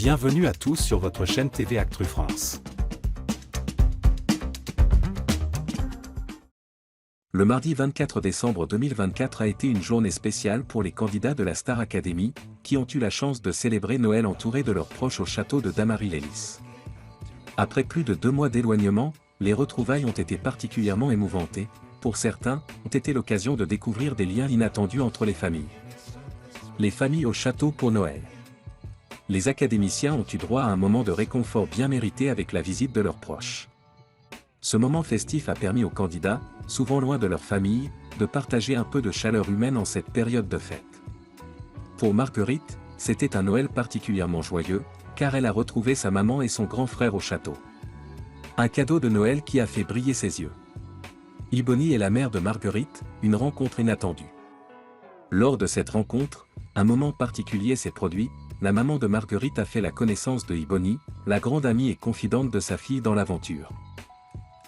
Bienvenue à tous sur votre chaîne TV Actu France. Le mardi 24 décembre 2024 a été une journée spéciale pour les candidats de la Star Academy, qui ont eu la chance de célébrer Noël entourés de leurs proches au château de Damary-lès-Lys. Après plus de 2 mois d'éloignement, les retrouvailles ont été particulièrement émouvantes et, pour certains, ont été l'occasion de découvrir des liens inattendus entre les familles. Les familles au château pour Noël. Les académiciens ont eu droit à un moment de réconfort bien mérité avec la visite de leurs proches. Ce moment festif a permis aux candidats, souvent loin de leur famille, de partager un peu de chaleur humaine en cette période de fête. Pour Marguerite, c'était un Noël particulièrement joyeux, car elle a retrouvé sa maman et son grand frère au château. Un cadeau de Noël qui a fait briller ses yeux. Ibony est la mère de Marguerite, une rencontre inattendue. Lors de cette rencontre, un moment particulier s'est produit, la maman de Marguerite a fait la connaissance de Ibony, la grande amie et confidente de sa fille dans l'aventure.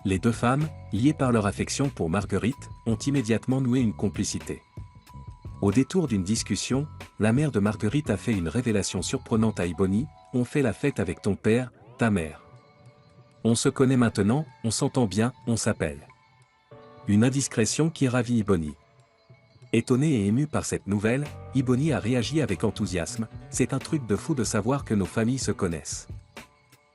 Les deux femmes, liées par leur affection pour Marguerite, ont immédiatement noué une complicité. Au détour d'une discussion, la mère de Marguerite a fait une révélation surprenante à Ibony: « On fait la fête avec ton père, ta mère. On se connaît maintenant, on s'entend bien, on s'appelle. » Une indiscrétion qui ravit Ibony. Étonné et ému par cette nouvelle, Ibony a réagi avec enthousiasme: « C'est un truc de fou de savoir que nos familles se connaissent. »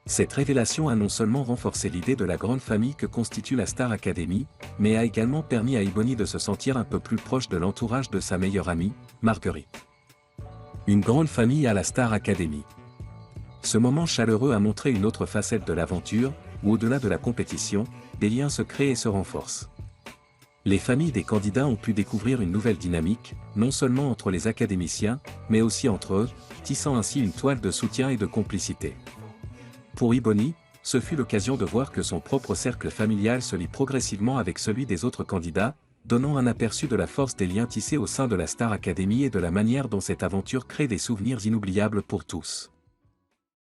Cette révélation a non seulement renforcé l'idée de la grande famille que constitue la Star Academy, mais a également permis à Ibony de se sentir un peu plus proche de l'entourage de sa meilleure amie, Marguerite. Une grande famille à la Star Academy. Ce moment chaleureux a montré une autre facette de l'aventure, où au-delà de la compétition, des liens se créent et se renforcent. Les familles des candidats ont pu découvrir une nouvelle dynamique, non seulement entre les académiciens, mais aussi entre eux, tissant ainsi une toile de soutien et de complicité. Pour Ibony, ce fut l'occasion de voir que son propre cercle familial se lie progressivement avec celui des autres candidats, donnant un aperçu de la force des liens tissés au sein de la Star Academy et de la manière dont cette aventure crée des souvenirs inoubliables pour tous.